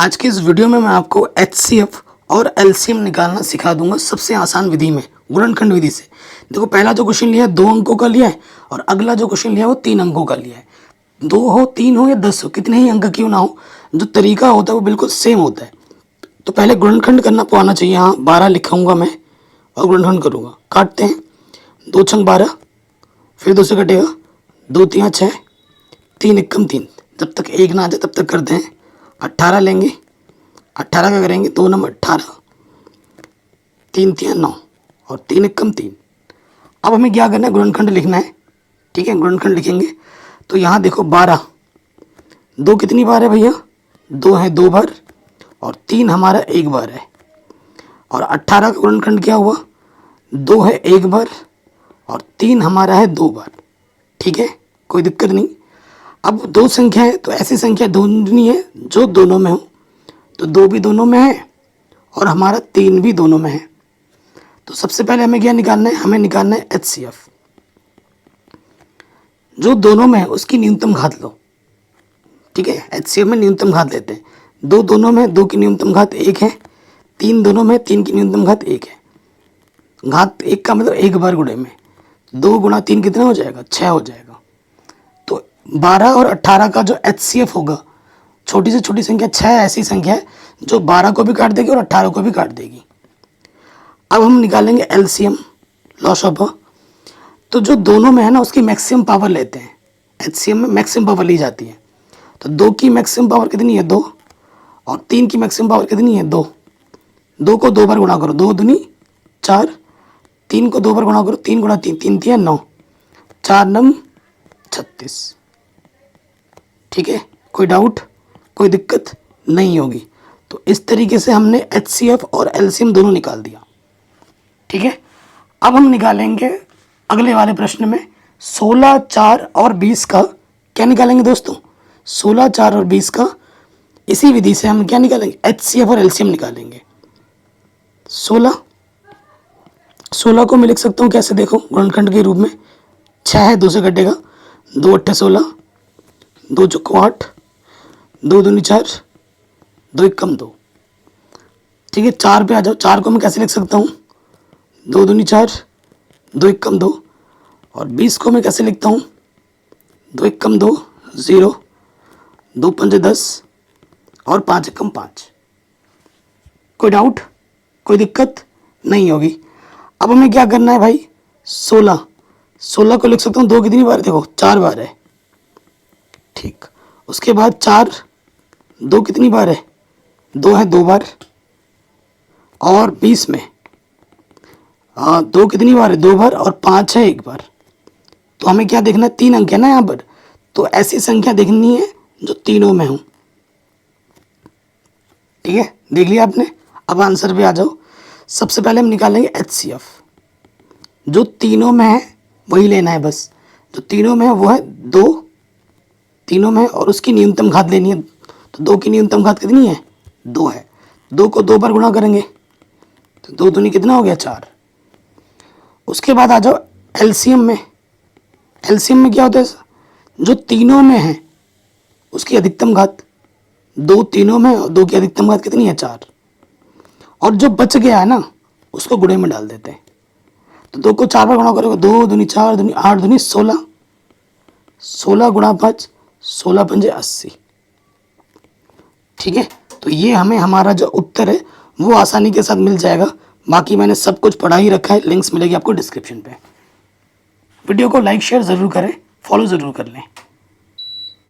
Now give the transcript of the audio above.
आज के इस वीडियो में मैं आपको एचसीएफ और एलसीएम निकालना सिखा दूंगा सबसे आसान विधि में, गुणनखंड विधि से। देखो, पहला जो क्वेश्चन लिया है 2 अंकों का लिया है और अगला जो क्वेश्चन लिया है वो 3 अंकों का लिया है। 2 हो, 3 हो या 10 हो, कितने ही अंक क्यों ना हो, जो तरीका होता है वो बिल्कुल सेम होता है। तो पहले गुणनखंड करना तो आना चाहिए। हाँ, 12 लिखाऊंगा मैं और गुणनखंड करूँगा। काटते हैं, 2 छंग 12, फिर 2 से कटेगा, 2 तियाँ 6, 3 एकम 3, जब तक 1 ना आ जाए तब तक करते हैं। 18 लेंगे, 18 का करेंगे 2 नंबर 18, 3 तियाँ 9 और 3 एकम 3। अब हमें क्या करना है, गुणनखंड लिखना है। ठीक है, गुणनखंड लिखेंगे तो यहाँ देखो 12, 2 कितनी बार है भैया, 2 है 2 बार और 3 हमारा 1 बार है। और 18 का गुणनखंड क्या हुआ, 2 है 1 बार और 3 हमारा है 2 बार। ठीक है, कोई दिक्कत नहीं। अब 2 संख्या है तो ऐसी संख्या ढूंढनी है जो दोनों में हो, तो 2 भी दोनों में है और हमारा 3 भी दोनों में है। तो सबसे पहले हमें क्या निकालना है, हमें निकालना है एचसीएफ। जो दोनों में है उसकी न्यूनतम घात लो। ठीक है, एचसीएफ में न्यूनतम घात लेते हैं। 2 दोनों में, 2 की न्यूनतम घात 1 है। 3 दोनों में, 3 की न्यूनतम घात 1 है। घात 1 का मतलब 1 बार गुणे में, 2 गुणा 3 कितना हो जाएगा, 6 हो जाएगा। तो 12 और 18 का जो एचसीएफ होगा, छोटी से छोटी संख्या 6 ऐसी संख्या है जो 12 को भी काट देगी और 18 को भी काट देगी। अब हम निकालेंगे एलसीएम, लॉस ऑफ। तो जो दोनों में है ना उसकी मैक्सिमम पावर लेते हैं। एचसीएम में मैक्सिमम पावर ली जाती है। तो 2 की मैक्सिमम पावर कितनी है, 2, और 3 की मैक्सिमम पावर कितनी है, 2। 2 को 2 बार गुणा करो, 2 दूनी 4, 3 को 2 बार गुणा करो, 3 गुणा 3, 3 तिया 9, 4 नम 36। ठीक है, कोई डाउट, कोई दिक्कत नहीं होगी। तो इस तरीके से हमने एचसीएफ और एलसीएम दोनों निकाल दिया। ठीक है, अब हम निकालेंगे अगले वाले प्रश्न में 16, 4 और 20 का। क्या निकालेंगे दोस्तों, 16, 4 और 20 का। इसी विधि से हम क्या निकालेंगे, एचसीएफ और एलसीएम निकालेंगे। 16 को मैं लिख सकता हूँ कैसे, देखो गुणनखंड के रूप में। 6 है, 2 से कटेगा, 2 8 16, 2 चौको 8, 2 दूनी 4, 2 एकम 2। ठीक है, 4 पे आ जाओ। 4 को मैं कैसे लिख सकता हूँ, 2 दूनी 4, 2 एकम 2। और 20 को मैं कैसे लिखता हूँ, 2 एकम 2 0, 2 पंजे 10 और 5 एकम 5। कोई डाउट, कोई दिक्कत नहीं होगी। अब हमें क्या करना है भाई, 16 को लिख सकता हूँ 2 कितनी बार, देखो 4 बार है। ठीक, उसके बाद 4, 2 कितनी बार है, 2 है 2 बार। और 20 में 2 कितनी बार है, 2 बार और 5 है 1 बार। तो हमें क्या देखना है, 3 अंक है ना यहाँ पर, तो ऐसी संख्या देखनी है जो तीनों में हो। ठीक है, देख लिया आपने। अब आंसर पे आ जाओ। सबसे पहले हम निकालेंगे एचसीएफ। जो तीनों में है वही लेना है बस। जो तीनों में है वो है 2, तीनों में है और उसकी न्यूनतम घात लेनी है। तो 2 की न्यूनतम घात कितनी है, 2 है। 2 को 2 बार गुणा करेंगे तो 2 दूनी कितना हो गया, 4। उसके बाद आ जाओ एलसीएम में। एलसीएम में क्या होता है, जो तीनों में है उसकी अधिकतम घात। 2 तीनों में और 2 की अधिकतम घात कितनी है, 4। और जो बच गया है ना उसको गुणे में डाल देते हैं। तो 2 को 4 बार गुणा करोगे, 2 दूनी 4 दूनी 8 दूनी 16, 16 गुणा 5, 16 पंजे 80। ठीक है, तो ये हमें हमारा जो उत्तर है वो आसानी के साथ मिल जाएगा। बाकी मैंने सब कुछ पढ़ा ही रखा है, लिंक्स मिलेगी आपको डिस्क्रिप्शन पे। वीडियो को लाइक शेयर ज़रूर करें, फॉलो ज़रूर कर लें।